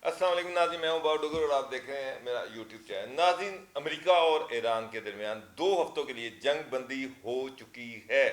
السلام علیکم ناظرین، میں ہوں باؤ ڈگر اور آپ دیکھ رہے ہیں میرا یوٹیوب چینل۔ ناظرین، امریکہ اور ایران کے درمیان 2 ہفتوں کے لیے جنگ بندی ہو چکی ہے۔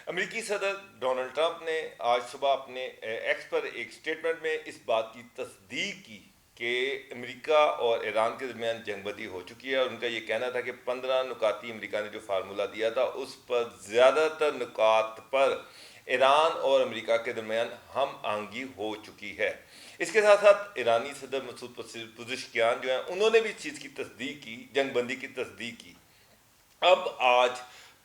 امریکی صدر ڈونلڈ ٹرمپ نے آج صبح اپنے ایکس پر ایک سٹیٹمنٹ میں اس بات کی تصدیق کی کہ امریکہ اور ایران کے درمیان جنگ بندی ہو چکی ہے، اور ان کا یہ کہنا تھا کہ 15 نکاتی امریکہ نے جو فارمولہ دیا تھا اس پر زیادہ تر نکات پر ایران اور امریکہ کے درمیان ہم آہنگی ہو چکی ہے۔ اس کے ساتھ ساتھ ایرانی صدر مسعود پزشکیان جو ہیں انہوں نے بھی اس چیز کی تصدیق کی، جنگ بندی کی تصدیق کی۔ اب آج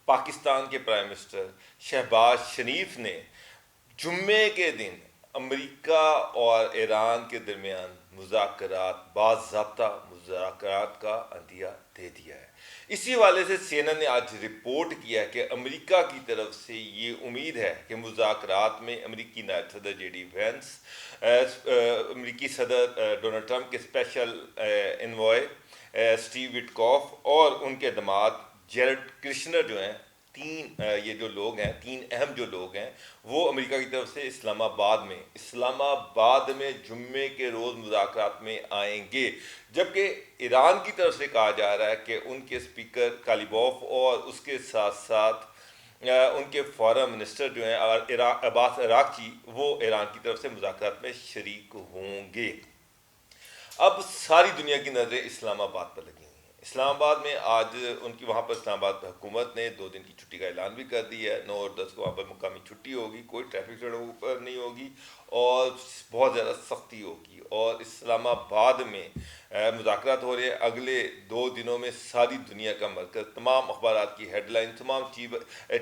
پاکستان کے پرائم منسٹر شہباز شریف نے جمعے کے دن امریکہ اور ایران کے درمیان باضابطہ مذاکرات کا عندیہ دے دیا ہے۔ اسی حوالے سے سی این این نے آج رپورٹ کیا ہے کہ امریکہ کی طرف سے یہ امید ہے کہ مذاکرات میں امریکی نائب صدر جے ڈی وینس، امریکی صدر ڈونلڈ ٹرمپ کے اسپیشل انوائے اسٹیو وٹکوف اور ان کے داماد جیرڈ کرشنر جو ہیں، یہ جو لوگ ہیں، 3 اہم جو لوگ ہیں، وہ امریکہ کی طرف سے اسلام آباد میں جمعے کے روز مذاکرات میں آئیں گے، جبکہ ایران کی طرف سے کہا جا رہا ہے کہ ان کے اسپیکر کالیبوف اور اس کے ساتھ ساتھ ان کے فارن منسٹر جو ہیں عباس عراقچی، وہ ایران کی طرف سے مذاکرات میں شریک ہوں گے۔ اب ساری دنیا کی نظریں اسلام آباد پر لگی ہوئی ہیں۔ اسلام آباد میں آج ان کی وہاں پر اسلام آباد حکومت نے 2 دن کی چھٹی کا اعلان بھی کر دی ہے۔ 9 اور 10 کو وہاں پر مقامی چھٹی ہوگی، کوئی ٹریفک سڑکوں پر نہیں ہوگی اور بہت زیادہ سختی ہوگی، اور اسلام آباد میں مذاکرات ہو رہے ہیں۔ اگلے 2 دنوں میں ساری دنیا کا مرکز، تمام اخبارات کی ہیڈ لائن، تمام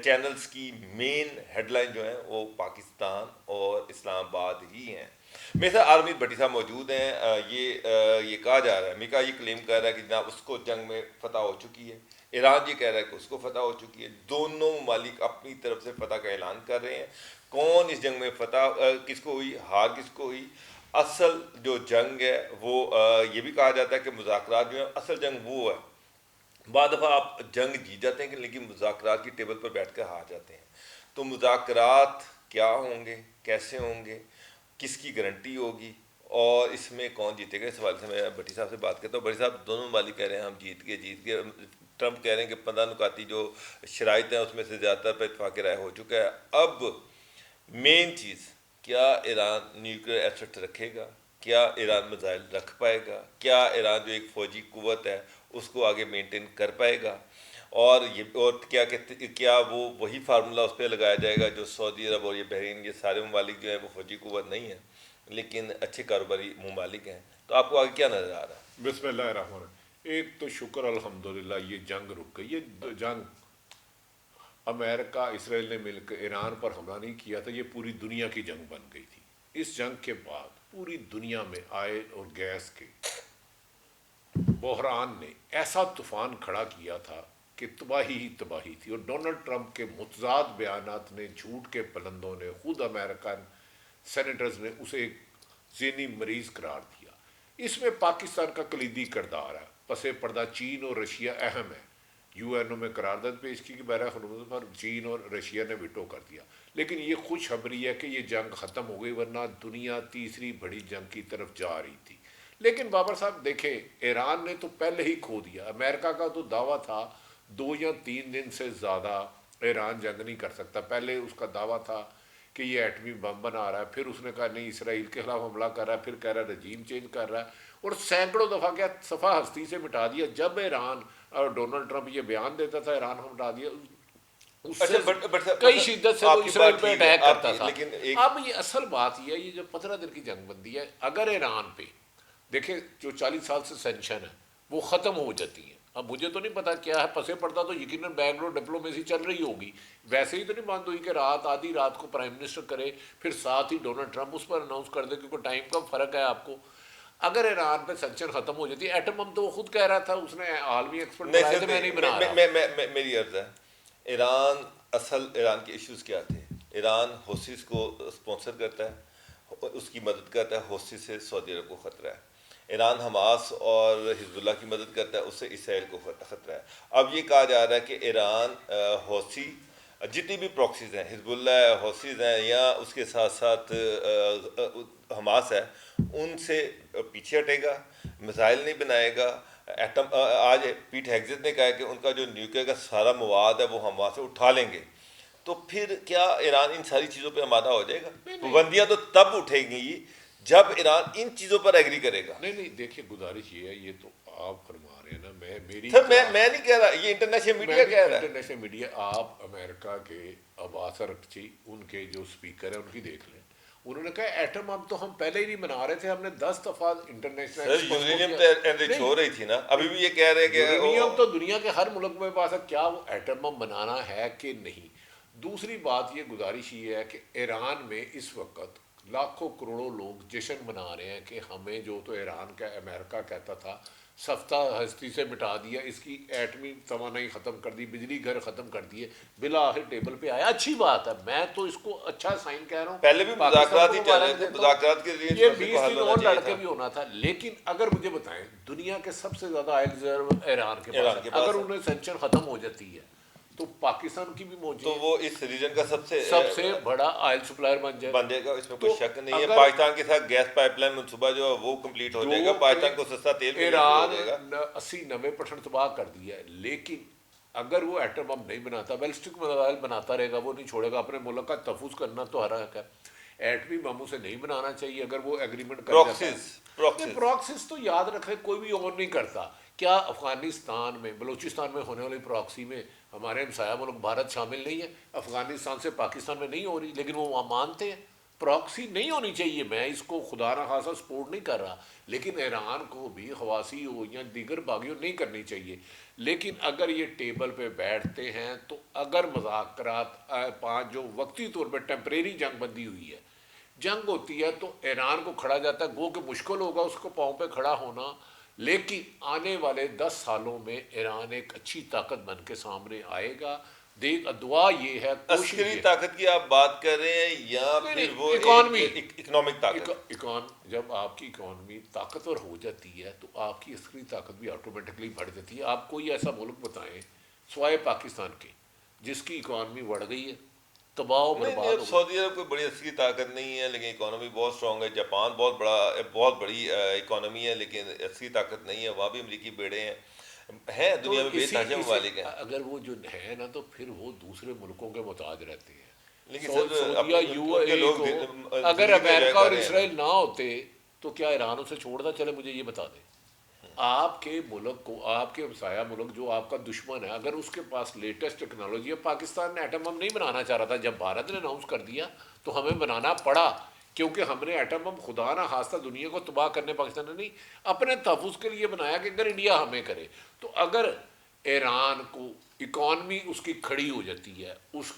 چینلز کی مین ہیڈ لائن جو ہیں وہ پاکستان اور اسلام آباد ہی ہیں۔ میرے ساتھ عالمی بھٹی صاحب موجود ہیں۔ یہ کہا جا رہا ہے، امریکہ یہ کلیم کر رہا ہے کہ جناب اس کو جنگ میں فتح ہو چکی ہے، ایران یہ کہہ رہا ہے کہ اس کو فتح ہو چکی ہے۔ دونوں ممالک اپنی طرف سے فتح کا اعلان کر رہے ہیں۔ کون اس جنگ میں فتح کس کو ہوئی، ہار کس کو ہوئی؟ اصل جو جنگ ہے وہ یہ بھی کہا جاتا ہے کہ مذاکرات جو ہیں، اصل جنگ وہ ہے، بعض دفعہ آپ جنگ جیت جاتے ہیں لیکن مذاکرات کی ٹیبل پر بیٹھ کر ہار جاتے ہیں۔ تو مذاکرات کیا ہوں گے، کیسے ہوں گے، کس کی گارنٹی ہوگی اور اس میں کون جیتے گا؟ اس حوالے سے میں بھٹی صاحب سے بات کرتا ہوں۔ بھٹی صاحب، دونوں ممالک کہہ رہے ہیں ہم جیت گئے۔ ٹرمپ کہہ رہے ہیں کہ 15 نکاتی جو شرائط ہیں اس میں سے زیادہ تر پر اتفاق رائے ہو چکا ہے۔ اب مین چیز، کیا ایران نیوکلیئر ایسٹ رکھے گا؟ کیا ایران میزائل رکھ پائے گا؟ کیا ایران جو ایک فوجی قوت ہے اس کو آگے مینٹین کر پائے گا؟ اور کیا وہ وہی فارمولہ اس پہ لگایا جائے گا جو سعودی عرب اور یہ بحرین، یہ سارے ممالک جو ہیں وہ فوجی قوت نہیں ہیں لیکن اچھے کاروباری ممالک ہیں؟ تو آپ کو آگے کیا نظر آ رہا ہے؟ بسم اللہ الرحمن الرحیم۔ ایک تو شکر الحمدللہ یہ جنگ رک گئی۔ یہ جنگ امریکہ اسرائیل نے مل کر ایران پر حملہ نہیں کیا تھا، یہ پوری دنیا کی جنگ بن گئی تھی۔ اس جنگ کے بعد پوری دنیا میں آئل اور گیس کے بحران نے ایسا طوفان کھڑا کیا تھا کہ تباہی ہی تباہی تھی، اور ڈونلڈ ٹرمپ کے متضاد بیانات نے، جھوٹ کے پلندوں نے، خود امریکن سینیٹرز نے اسے ایک ذہنی مریض قرار دیا۔ اس میں پاکستان کا کلیدی کردار ہے۔ پس پردہ چین اور رشیا اہم ہے۔ یو این او میں قرارداد پیش کی کہ بحرہ خرمز پر چین اور رشیا نے ویٹو کر دیا، لیکن یہ خوشخبری ہے کہ یہ جنگ ختم ہو گئی، ورنہ دنیا تیسری بڑی جنگ کی طرف جا رہی تھی۔ لیکن بابر صاحب دیکھیں، ایران نے تو پہلے ہی کھو دیا۔ امریکہ کا تو دعویٰ تھا 2 یا 3 دن سے زیادہ ایران جنگ نہیں کر سکتا۔ پہلے اس کا دعویٰ تھا کہ یہ ایٹمی بم بنا رہا ہے، پھر اس نے کہا نہیں اسرائیل کے خلاف حملہ کر رہا ہے، پھر کہہ رہا ہے رجیم چینج کر رہا ہے، اور سینکڑوں دفعہ کیا صفحہ ہستی سے مٹا دیا۔ جب ایران اور ڈونلڈ ٹرمپ یہ بیان دیتا تھا ایران ہم مٹا دیا، اس سے کئی شدت سے وہ اسرائیل پہ اٹیک کرتا تھا۔ اب یہ اصل بات یہ ہے، یہ جو 15 دن کی جنگ بندی ہے، اگر ایران پہ دیکھیں جو 40 سال سے سینکشن ہے وہ ختم ہو جاتی ہیں۔ اب مجھے تو نہیں پتا کیا ہے، پسے پردہ تو یقیناً بینگلور ڈپلومیسی چل رہی ہوگی، ویسے ہی تو نہیں بند ہوئی کہ آدھی رات کو پرائم منسٹر کرے پھر ساتھ ہی ڈونلڈ ٹرمپ اس پر اناؤنس کر دے، کیونکہ ٹائم کا فرق ہے آپ کو۔ اگر ایران پہ سینکشن ختم ہو جاتی ہے، ایٹم بم تو وہ خود کہہ رہا تھا، اس نے عالمی ایکسپرٹ بنائے تھے، میں نہیں بنا رہا۔ میری عرض ہے، ایران کے ایشوز کیا تھے؟ ایران حوثیز کو اسپانسر کرتا ہے، اس کی مدد کرتا ہے، حوثی سے سعودی عرب کو خطرہ ہے۔ ایران حماس اور حزب اللہ کی مدد کرتا ہے، اس سے اسرائیل کو خطرہ ہے۔ اب یہ کہا جا رہا ہے کہ ایران حوثی جتنی بھی پراکسیز ہیں، حزب اللہ حوثیز ہیں، یا اس کے ساتھ ساتھ حماس ہے ان سے پیچھے ہٹے گا، میزائل نہیں بنائے گا. ایٹم آج پیٹ ہیگزت نے کہا ہے کہ ان کا جو نیوکلیئر کا سارا مواد ہے وہ ہم وہاں سے اٹھا لیں گے. تو پھر کیا ایران ان ساری چیزوں پہ آمادہ ہو جائے گا؟ پابندیاں تو تب اٹھیں گی جب ایران ان چیزوں پر ایگری کرے گا. نہیں دیکھیے گزارش یہ ہے، یہ تو آپ فرما رہے ہیں نا، میری سر میں نہیں کہہ رہا، یہ انٹرنیشنل میڈیا کہہ رہا ہے. انٹرنیشنل میڈیا، آپ امریکہ کے عباس اراغچی ان کے جو اسپیکر ہیں ان کی دیکھ لیں، انہوں نے کہا ایٹم اب تو ہم پہلے ہی نہیں بنا رہے تھے، ہم نے 10 دفعہ انٹرنیشنل سر یورینیم تو انرچ ہو رہی تھی نا، ابھی بھی یہ کہہ رہے کہ یورینیم تو دنیا کے ہر ملک میں پاس ہے، کیا وہ ایٹم بم بنانا ہے کہ نہیں. دوسری بات یہ گزارش یہ ہے کہ ایران میں اس وقت لاکھوں کروڑوں لوگ جشن منا رہے ہیں کہ ہمیں جو تو ایران کا امریکہ کہتا تھا سفتہ ہستی سے مٹا دیا، اس کی ایٹمی توانائی ختم کر دی، بجلی گھر ختم کر دیے، بالآخر ٹیبل پہ آیا. اچھی بات ہے، میں تو اس کو اچھا سائن کہہ رہا ہوں. پہلے بھی مذاکرات ہی چل رہے تھے، مذاکرات کے ذریعے یہ 20 دن اور لڑ کے بھی ہونا تھا. لیکن اگر مجھے بتائیں دنیا کے سب سے زیادہ آئل ریزرو ایران کے پاس ہے، اگر انہیں سینکشن ختم ہو جاتی ہے تو پاکستان کی بھی موجود تو وہ اس ریجن کا سب سے بڑا آئل سپلائر بن جائے گا، اس میں کوئی شک نہیں ہے. پاکستان کے ساتھ گیس پائپ لائن منصوبہ جو ہے وہ کمپلیٹ ہو جائے گا، پاکستان کو سستا تیل ملنے شروع ہو جائے گا. 80-90% تباہ کر دیا ہے. لیکن اگر وہ ایٹم بم نہیں بناتا، بیلسٹک میزائل بناتا رہے گا، وہ نہیں چھوڑے گا. اپنے ملک کا تحفظ کرنا تو ہر حق ہے، ایٹمی بموں سے نہیں بنانا چاہیے. اگر وہ ایگریمنٹ کر جاتا ہے، پراکسس تو یاد رکھے کوئی بھی اور نہیں کرتا. کیا افغانستان میں بلوچستان میں ہونے والی پراکسی میں ہمارے ہمسایہ ملک بھارت شامل نہیں ہے؟ افغانستان سے پاکستان میں نہیں ہو رہی، لیکن وہ مانتے ہیں پراکسی نہیں ہونی چاہیے. میں اس کو خدا نہ خاصا سپورٹ نہیں کر رہا، لیکن ایران کو بھی خواصی ہو یا دیگر باغیوں نہیں کرنی چاہیے. لیکن اگر یہ ٹیبل پہ بیٹھتے ہیں تو اگر مذاکرات پانچ جو وقتی طور پہ ٹیمپریری جنگ بندی ہوئی ہے، جنگ ہوتی ہے تو ایران کو کھڑا جاتا ہے، گو کہ مشکل ہوگا اس کو پاؤں پہ کھڑا ہونا. لیکن آنے والے 10 سالوں میں ایران ایک اچھی طاقت بن کے سامنے آئے گا. دعا یہ ہے، عسکری طاقت کی آپ بات کر رہے ہیں یا پھر وہ اکنامک طاقت؟ جب آپ کی اکانومی طاقتور ہو جاتی ہے تو آپ کی عسکری طاقت بھی آٹومیٹکلی بڑھ جاتی ہے. آپ کوئی ایسا ملک بتائیں سوائے پاکستان کے جس کی اکانومی بڑھ گئی ہے، تباہ و برباد ہو گئی. سعودی عرب کوئی بڑی عسکری طاقت نہیں ہے لیکن اکانومی بہت اسٹرانگ ہے. جاپان بہت بڑی اکانومی ہے لیکن عسکری طاقت نہیں ہے. وہاں بھی امریکی بیڑے ہیں دنیا میں بے تحاشا ممالک ہیں. اگر وہ جو ہے نا تو پھر وہ دوسرے ملکوں کے محتاج رہتے ہیں. لیکن سعودیہ UAE کو اگر امریکہ اور اسرائیل نہ ہوتے تو کیا ایران اسے چھوڑنا؟ چلے مجھے یہ بتا دیں، آپ کے ملک کو، آپ کے ہمسایہ ملک جو آپ کا دشمن ہے، اگر اس کے پاس لیٹسٹ ٹیکنالوجی ہے. پاکستان نے ایٹم بم نہیں بنانا چاہ رہا تھا، جب بھارت نے اناؤنس کر دیا تو ہمیں بنانا پڑا، کیونکہ ہم نے ایٹم بم خدا نہ خواستہ دنیا کو تباہ کرنے پاکستان نے نہیں، اپنے تحفظ کے لیے بنایا کہ اگر انڈیا ہمیں کرے. تو اگر ایران کو اکانومی اس کی کھڑی ہو جاتی ہے، اس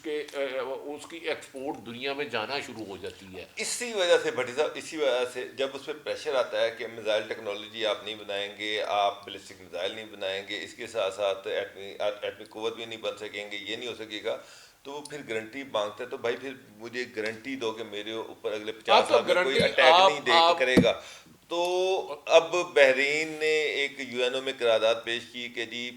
کی ایکسپورٹ دنیا میں جانا شروع ہو جاتی ہے. اسی وجہ سے بھٹی صاحب، اسی وجہ سے جب اس پہ پریشر آتا ہے کہ میزائل ٹیکنالوجی آپ نہیں بنائیں گے، آپ بیلسٹک میزائل نہیں بنائیں گے، اس کے ساتھ ساتھ ایٹمی قوت بھی نہیں بن سکیں گے، یہ نہیں ہو سکے گا، تو وہ پھر گارنٹی مانگتے ہیں. تو بھائی پھر مجھے گارنٹی دو کہ میرے اوپر اگلے 50 سال میں کوئی اٹیک نہیں کرے گا. تو اب بحرین نے ایک UN میں قرارداد پیش کی کہ جی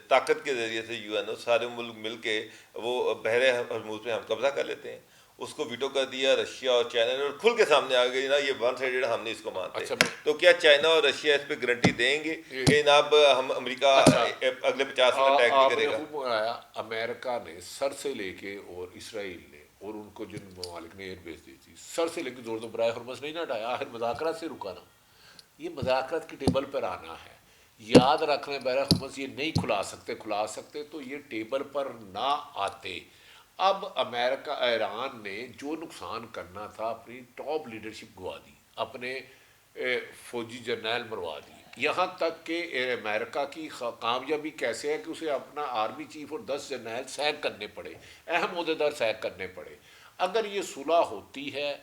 طاقت کے ذریعے سے UN سارے ملک مل کے وہ بحر ہرموز پہ ہم قبضہ کر لیتے ہیں. اس کو ویٹو کر دیا رشیا اور چائنا نے، اور کھل کے سامنے آ گئی نا یہ ون سائیڈڈ ہم نے اس کو مانتے. تو کیا چائنا اور رشیا اس پہ گارنٹی دیں گے کہ جناب ہم امریکہ اگلے 50 سال اٹیک نہیں کرے گا؟ امریکہ نے سر سے لے کے اور اسرائیل نے اور ان کو جن ممالک نے ایئر بیس دی تھی، سر سے لے کے زور تو برائے حرمت نہیں نہ ہٹایا، آخر مذاکرات سے رکانا. یہ مذاکرات کی ٹیبل پر آنا ہے. یاد رکھنے برائے حرمت یہ نہیں کھلا سکتے تو یہ ٹیبل پر نہ آتے. اب امریکہ ایران نے جو نقصان کرنا تھا اپنی ٹاپ لیڈرشپ گوا دی، اپنے فوجی جرنیل مروا دی. یہاں تک کہ امریکہ کی کامیابی کیسے ہے کہ اسے اپنا آرمی چیف اور 10 جرنیل سیک کرنے پڑے، اہم عہدیدار سیک کرنے پڑے. اگر یہ صلح ہوتی ہے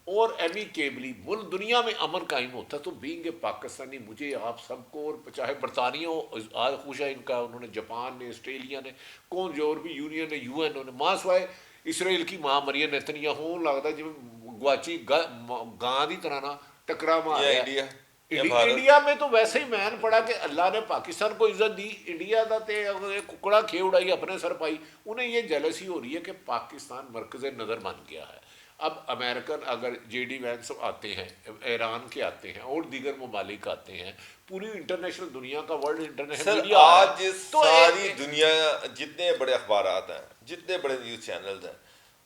اور ایمیکیبلی ملک دنیا میں امن قائم ہوتا تو بینگ اے پاکستانی مجھے آپ سب کو، اور چاہے برطانیہ ہو آج خوش ہے ان کا، انہوں نے جاپان نے، آسٹریلیا نے، کون جو اور بھی یونین نے، UN نے، ماں سوائے اسرائیل کی ماں مریم نیتنیاہو لگتا ہے جی گواچی گاں دی طرح نا ٹکرا مارا. انڈیا میں تو ویسے ہی مین پڑا کہ اللہ نے پاکستان کو عزت دی، انڈیا دا تے ککڑا کھے اڑائی اپنے سر پائی. انہیں یہ جیلسی ہو رہی ہے کہ پاکستان مرکز نظر بن گیا ہے. اب امریکن اگر جے ڈی وینس آتے ہیں، ایران کے آتے ہیں اور دیگر ممالک آتے ہیں، پوری انٹرنیشنل دنیا کا ورلڈ انٹرنیشنل سر میڈیا آ رہا آج ہے تو ساری دنیا، جتنے بڑے اخبارات ہیں، جتنے بڑے نیوز چینلز ہیں،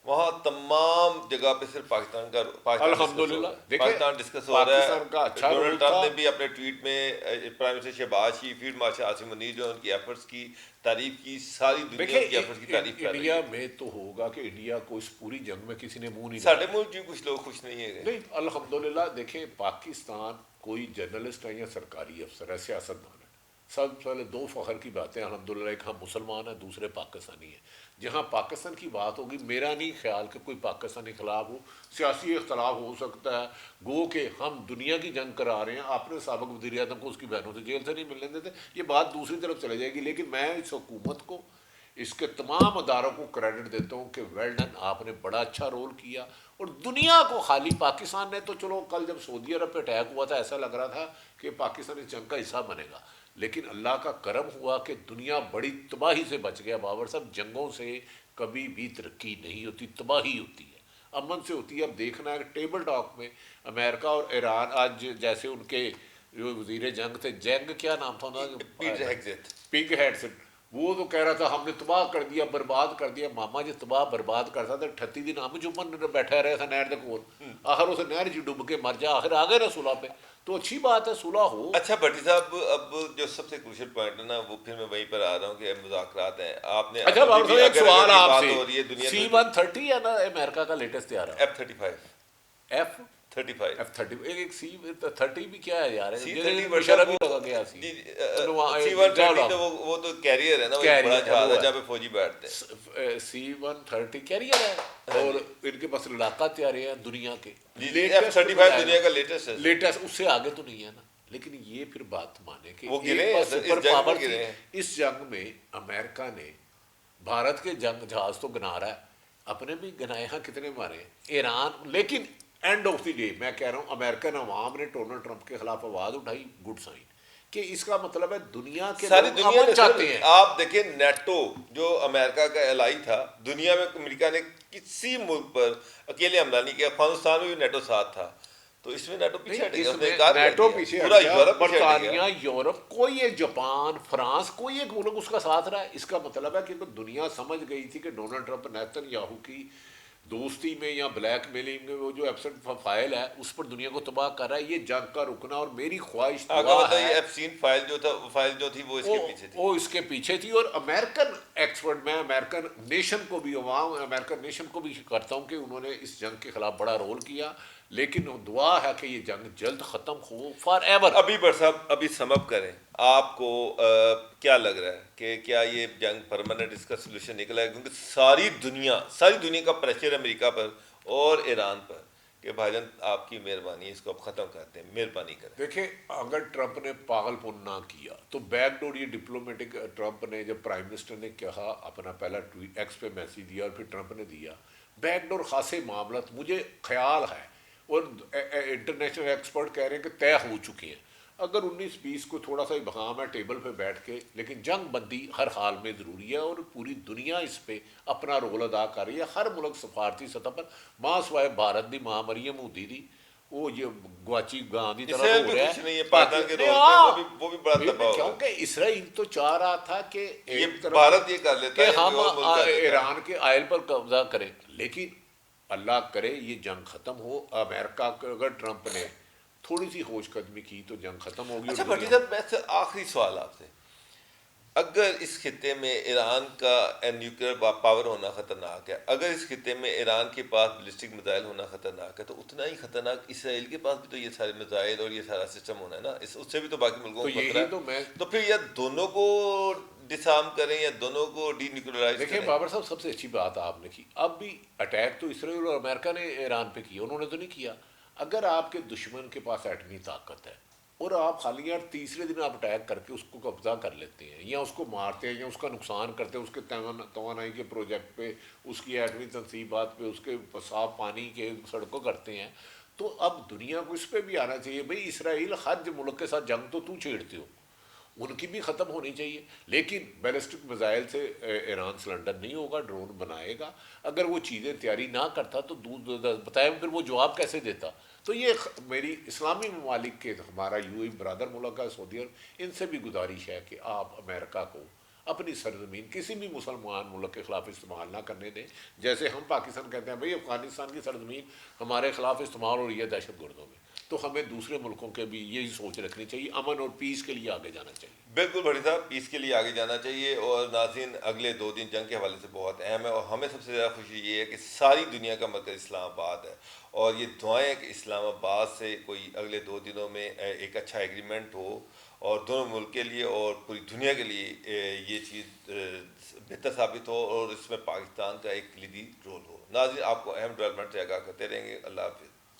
وہاں تمام جگہ پہ صرف پاکستان ڈسکس ہو الحمدللہ رہا ہے، دیکھیں پاکستان ڈسکس ہو رہا پاکستان کا ہے۔ اچھا رول ڈونلڈ ٹرمپ تھا۔ نے بھی اپنے ٹویٹ میں پرائم منسٹر شہباز شریف، فیلڈ مارشل عاصم منیر جو ان کی ایفرٹس کی تعریف کی، ساری دنیا ان کی ایفرٹس کی تعریف کر رہی انڈیا ہے۔ میں تو ہوگا کہ انڈیا کو اس پوری جنگ میں کسی نے منہ نہیں ساڈے لگایا، ملک کی کچھ لوگ خوش نہیں ہے نہیں الحمدللہ دیکھیں پاکستان کوئی جرنلسٹ ہے یا سرکاری افسر ہے، سیاستدان ہے، سب پہلے دو فخر کی باتیں الحمدللہ، ایک ہم مسلمان ہیں، دوسرے پاکستانی ہیں۔ جہاں پاکستان کی بات ہوگی، میرا نہیں خیال کہ کوئی پاکستانی خلاف ہو، سیاسی اختلاف ہو سکتا ہے، گو کہ ہم دنیا کی جنگ کرا رہے ہیں، آپ نے سابق وزیر اعظم کو اس کی بہنوں سے جیل سے نہیں ملنے دیتے، یہ بات دوسری طرف چلے جائے گی، لیکن میں اس حکومت کو، اس کے تمام اداروں کو کریڈٹ دیتا ہوں کہ ویل ڈن، آپ نے بڑا اچھا رول کیا۔ اور دنیا کو خالی پاکستان نے تو چلو کل جب سعودی عرب پہ اٹیک ہوا تھا ایسا لگ رہا تھا کہ پاکستان اس جنگ کا حصہ بنے گا، لیکن اللہ کا کرم ہوا کہ دنیا بڑی تباہی سے بچ گیا۔ بابر صاحب جنگوں سے کبھی بھی ترقی نہیں ہوتی، تباہی ہوتی ہے، امن سے ہوتی ہے۔ اب دیکھنا ہے کہ ٹیبل ٹاک میں امریکہ اور ایران، آج جیسے ان کے جو وزیر جنگ تھے، جنگ کیا نام تھا پیٹر انہوں، ہیگزیت۔ پگ ہیڈسن، وہ تو کہہ رہا تھا ہم نے تباہ کر دیا، برباد کر دیا۔ ماما جی تباہ برباد کرتا تھا 38 دن ہم چپن بیٹھا رہا تھا نہر دے کول، آخر اسے نہر جی ڈب کے مر جا، آخر آ گئے نا صلح پہ، تو اچھی بات ہے صلح ہو۔ اچھا بھٹی صاحب، اب جو سب سے کروشل پوائنٹ ہے نا، وہ پھر میں وہیں پر آ رہا ہوں کہ مذاکرات ہیں، آپ نے اچھا ابھی بابر بھی صاحب ایک اگر سوال یہ آپ بات سے، ہو رہی ہے دنیا سی تو 130 ہے نا امریکہ کا لیٹسٹ تیار ہے، F-35 ایف 35 F-30، ایک سی 30 بھی کیا ہے یار، C-30 مشرہ بھی لگا گیا سی، C-130 تو وہ تو کیریئر ہے نا، وہ ایک بڑا کیریئر ہے جہاز ہے وہ جہاں پہ فوجی بیٹھتے ہیں۔ سی 130 کیریئر ہے، اور ان کے پاس لڑاکا تیارے ہیں دنیا کے جی F-35 دنیا کا لیٹسٹ ہے۔ لیٹسٹ، اس سے آگے تو نہیں ہے نا۔ لیکن یہ پھر بات مانے کہ وہ ایک گرے ہیں بار سر، سپر اس جنگ پاور میں تھی، گرے ہیں۔ اس جنگ میں امریکہ نے بھارت کے جنگ جہاز تو گنا رہا ہے، اپنے بھی گنائے ہیں، کتنے مارے ہیں ایران، لیکن اینڈ آف دی ڈے میں کہہ رہا ہوں امریکن عوام نے ڈونلڈ ٹرمپ کے خلاف آواز اٹھائی، گڈ سائن، کہ اس کا مطلب ہے دنیا کے ساری لوگ دنیا امن نے چاہتے سر، ہیں۔ آپ دیکھیں نیٹو جو امریکہ کا الائی تھا، دنیا میں امریکہ نے کسی ملک پر اکیلے حملہ نہیں کیا، افغانستان میں بھی نیٹو ساتھ تھا، تو اس میں نیٹو پیچھے ہٹ نہیں، گیا، اس اس نے میں انکار کر نیٹو دیا، پیچھے ہٹ پورا گیا، یورپ پیچھے ہٹ گیا۔ برطانیہ، یورپ، کوئی ایک جاپان، فرانس، کوئی ایک ملک اس کا ساتھ رہا ہے۔ اس کا مطلب ہے کہ دنیا سمجھ گئی تھی کہ ڈونلڈ ٹرمپ نیتن یاہو کی دوستی میں یا بلیک میلنگ میں وہ جو ایبسنٹ فائل ہے اس پر دنیا کو تباہ کر رہا ہے۔ یہ جنگ کا رکنا، اور میری خواہش آگے دعا بتائیے، ہے، ایپسین فائل جو تھی وہ اس کے پیچھے تھی۔ وہ اس کے پیچھے تھی، اور امریکن ایکسپرٹ، میں امریکن نیشن کو بھی، عوام امریکن نیشن کو بھی کرتا ہوں کہ انہوں نے اس جنگ کے خلاف بڑا رول کیا، لیکن دعا ہے کہ یہ جنگ جلد ختم ہو فار ایور۔ ابھی بٹ صاحب، ابھی سم اپ کریں، آپ کو کیا لگ رہا ہے کہ کیا یہ جنگ پرماننٹ اس کا سلوشن نکلا ہے؟ کیونکہ ساری دنیا کا پریشر امریکہ پر اور ایران پر کہ بھائی جان آپ کی مہربانی اس کو اب ختم کرتے ہیں، مہربانی کریں۔ دیکھیں اگر ٹرمپ نے پاگل پن نہ کیا تو بیک ڈور یہ ڈپلومیٹک، ٹرمپ نے جب پرائم منسٹر نے کہا اپنا پہلا ٹویٹ ایکس پہ میسیج دیا اور پھر ٹرمپ نے دیا، بیک ڈور خاصے معاملات مجھے خیال ہے، اور انٹرنیشنل ایکسپرٹ کہہ رہے ہیں کہ طے ہو چکے ہیں۔ اگر 19-20 کو تھوڑا سا ابہام ہے ٹیبل پہ بیٹھ کے، لیکن جنگ بندی ہر حال میں ضروری ہے، اور پوری دنیا اس پہ اپنا رول ادا کر رہی ہے، ہر ملک سفارتی سطح پر، ماں سوائے بھارت دی ماں مریم مودی دی، وہ یہ گواچی گاں دی طرح اسرائیل رو بھی رہا کچھ ہے نہیں ہے پاکستان کے نہیں، رول پہ، وہ بھی بڑا تباہ ہوگا۔ کیونکہ اسرائیل تو چاہ رہا تھا کہ یہ ایک طرف بھارت یہ کر لیتا کہ ہے، ہم کوئی اور ملک کر لیتا ہے۔ ایران کے آئل پر قبضہ کریں، لیکن اللہ کرے یہ جنگ ختم ہو۔ امریکہ کو اگر ٹرمپ نے تھوڑی سی ہوش قدمی کی تو جنگ ختم ہوگی۔ اچھا اور بھٹی دنیا، صاحب، میں سے آخری سوال آپ سے، اگر اس خطے میں ایران کا نیوکلیئر پاور ہونا خطرناک ہے، اگر اس خطے میں ایران کے پاس بیلسٹک میزائل ہونا خطرناک ہے، تو اتنا ہی خطرناک اسرائیل کے پاس بھی تو یہ سارے میزائل اور یہ سارا سسٹم ہونا ہے نا، اس سے بھی تو باقی ملکوں تو کو خطرہ یہی ہے۔ تو میں، تو پھر یا دونوں کو ڈسارم کریں یا دونوں کو ڈی نیوکلرائز دیکھیں کریں۔ بابر صاحب سب سے اچھی بات آپ نے کی، اب بھی اٹیک تو اسرائیل اور امریکہ نے ایران پہ کیا، انہوں نے تو نہیں کیا۔ اگر آپ کے دشمن کے پاس ایٹمی طاقت ہے اور آپ خالی یار تیسرے دن آپ اٹیک کر کے اس کو قبضہ کر لیتے ہیں یا اس کو مارتے ہیں یا اس کا نقصان کرتے ہیں، اس کے توانائی کے پروجیکٹ پہ، اس کی ایٹمی تنصیبات پہ، اس کے صاف پانی کے سڑکوں کرتے ہیں، تو اب دنیا کو اس پہ بھی آنا چاہیے بھئی اسرائیل ہر ملک کے ساتھ جنگ تو چھیڑتے ہو، ان کی بھی ختم ہونی چاہیے، لیکن بیلسٹک میزائل سے ایران سلنڈر نہیں ہوگا، ڈرون بنائے گا۔ اگر وہ چیزیں تیاری نہ کرتا تو بتائیں پھر وہ جواب کیسے دیتا؟ تو یہ میری اسلامی ممالک کے، ہمارا یو اے برادر ملک ہے سعودی عرب، ان سے بھی گزارش ہے کہ آپ امریکہ کو اپنی سرزمین کسی بھی مسلمان ملک کے خلاف استعمال نہ کرنے دیں۔ جیسے ہم پاکستان کہتے ہیں بھئی افغانستان کی سرزمین ہمارے خلاف استعمال ہو رہی ہے دہشت گردوں میں، تو ہمیں دوسرے ملکوں کے بھی یہی سوچ رکھنی چاہیے، امن اور پیس کے لیے آگے جانا چاہیے۔ بالکل بھٹی صاحب، پیس کے لیے آگے جانا چاہیے۔ اور ناظرین، اگلے 2 دن جنگ کے حوالے سے بہت اہم ہے، اور ہمیں سب سے زیادہ خوشی یہ ہے کہ ساری دنیا کا مرکز اسلام آباد ہے، اور یہ دعائیں کہ اسلام آباد سے کوئی اگلے 2 دنوں میں ایک اچھا ایگریمنٹ ہو، اور دونوں ملک کے لیے اور پوری دنیا کے لیے یہ چیز بہتر ثابت ہو، اور اس میں پاکستان کا ایک کلیدی رول ہو۔ ناظرین، آپ کو اہم ڈیولپمنٹ سے آگاہ کرتے رہیں گے۔ اللہ حافظ۔